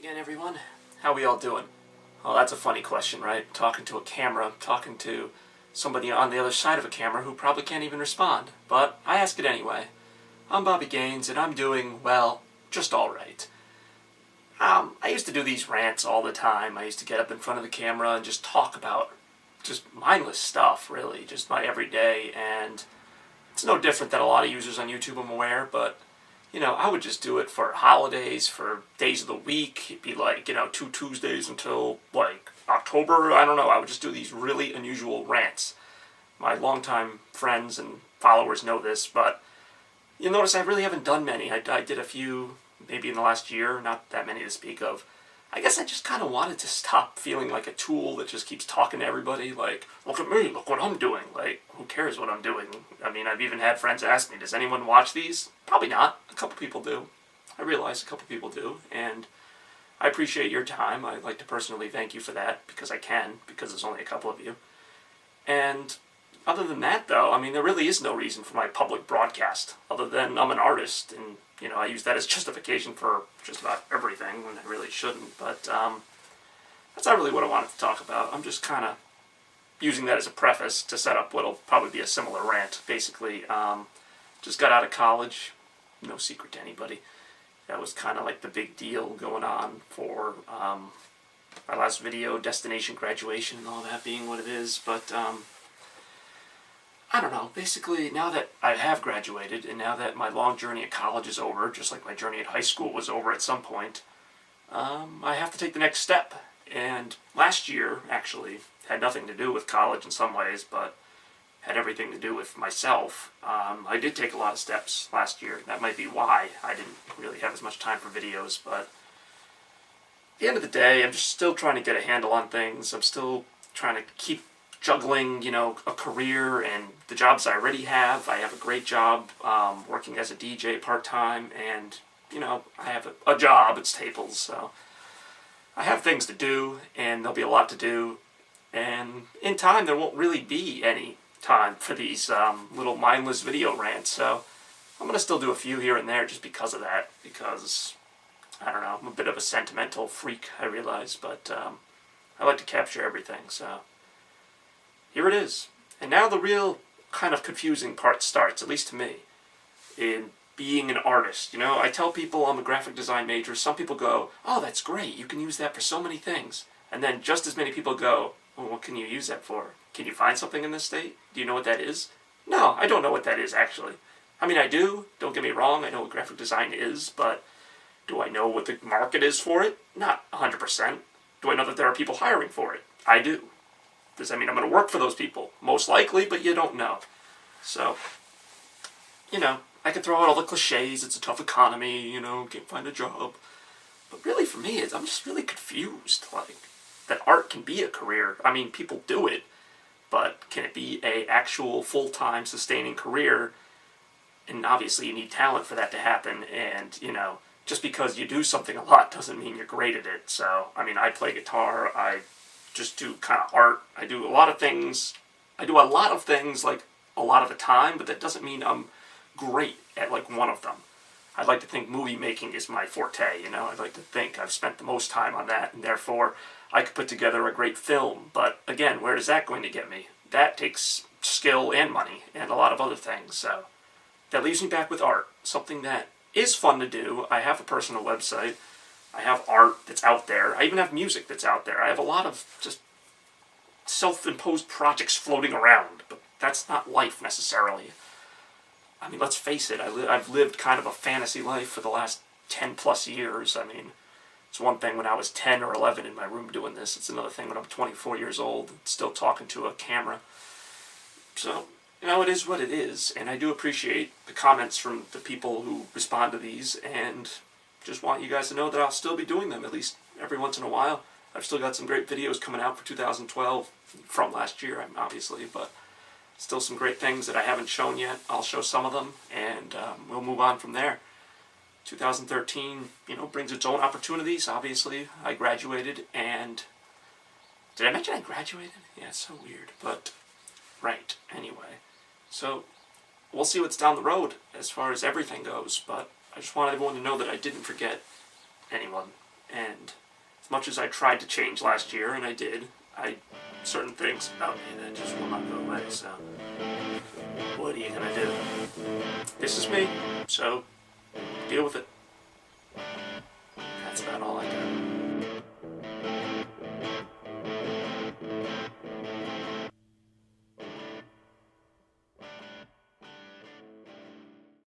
again, everyone. How we all doing? Well, that's a funny question, right? Talking to a camera, talking to somebody on the other side of a camera who probably can't even respond. But I ask it anyway. I'm Bobby Gaines, and I'm doing, well, just alright. I used to do these rants all the time. I used to get up in front of the camera and just talk about just mindless stuff, really, just my everyday, and it's no different than a lot of users on YouTube, I'm aware, but you know, I would just do it for holidays, for days of the week. It'd be like, 2 Tuesdays until, like, October. I don't know. I would just do these really unusual rants. My longtime friends and followers know this, but you'll notice I really haven't done many. I did a few, maybe in the last year, not that many to speak of. I guess I just kind of wanted to stop feeling like a tool that just keeps talking to everybody, like, look at me, look what I'm doing. Like, who cares what I'm doing? I mean, I've even had friends ask me, does anyone watch these? Probably not. A couple people do. I realize a couple people do, and I appreciate your time. I'd like to personally thank you for that, because I can, because there's only a couple of you. And other than that, though, I mean, there really is no reason for my public broadcast, other than I'm an artist, and I use that as justification for just about everything when I really shouldn't, but that's not really what I wanted to talk about. I'm just kind of using that as a preface to set up what'll probably be a similar rant, basically. Just got out of college, no secret to anybody. That was kind of like the big deal going on for my last video, destination graduation and all that being what it is, but I don't know, basically now that I have graduated and now that my long journey at college is over, just like my journey at high school was over at some point, I have to take the next step. And last year, actually, had nothing to do with college in some ways, but had everything to do with myself. I did take a lot of steps last year. That might be why I didn't really have as much time for videos, but at the end of the day, I'm just still trying to get a handle on things. I'm still trying to keep juggling, a career and the jobs I already have. I have a great job working as a DJ part-time, and, I have a job at Staples, so I have things to do, and there'll be a lot to do, and in time there won't really be any time for these little mindless video rants, so I'm going to still do a few here and there just because of that, because, I don't know, I'm a bit of a sentimental freak, I realize, but I like to capture everything, so here it is. And now the real kind of confusing part starts, at least to me, in being an artist. I tell people I'm a graphic design major. Some people go, oh, that's great, you can use that for so many things. And then just as many people go, well, what can you use that for? Can you find something in this state? Do you know what that is? No, I don't know what that is, actually. I mean, I do. Don't get me wrong. I know what graphic design is, but do I know what the market is for it? Not 100%. Do I know that there are people hiring for it? I do. Does that mean I'm going to work for those people? Most likely, but you don't know. So, I could throw out all the cliches, it's a tough economy, can't find a job. But really for me, I'm just really confused, like, that art can be a career. I mean, people do it, but can it be a actual full-time sustaining career? And obviously you need talent for that to happen, and, just because you do something a lot doesn't mean you're great at it. So, I mean, I play guitar, I just do kind of art. I do a lot of things. Like a lot of the time, but that doesn't mean I'm great at like one of them. I'd like to think movie making is my forte, I'd like to think I've spent the most time on that, and therefore I could put together a great film. But again, where is that going to get me? That takes skill and money and a lot of other things. So that leaves me back with art, something that is fun to do. I have a personal website. I have art that's out there. I even have music that's out there. I have a lot of just self-imposed projects floating around, but that's not life necessarily. I mean, let's face it, I've lived kind of a fantasy life for the last 10 plus years. I mean, it's one thing when I was 10 or 11 in my room doing this. It's another thing when I'm 24 years old, still talking to a camera. So, it is what it is, and I do appreciate the comments from the people who respond to these, and just want you guys to know that I'll still be doing them, at least every once in a while. I've still got some great videos coming out for 2012, from last year, obviously, but still some great things that I haven't shown yet. I'll show some of them, and we'll move on from there. 2013, brings its own opportunities, obviously. I graduated, and did I mention I graduated? Yeah, it's so weird, but right, anyway. So, we'll see what's down the road as far as everything goes, but I just wanted everyone to know that I didn't forget anyone. And as much as I tried to change last year, and I did, certain things about me that just will not go away, so what are you gonna do? This is me, so deal with it.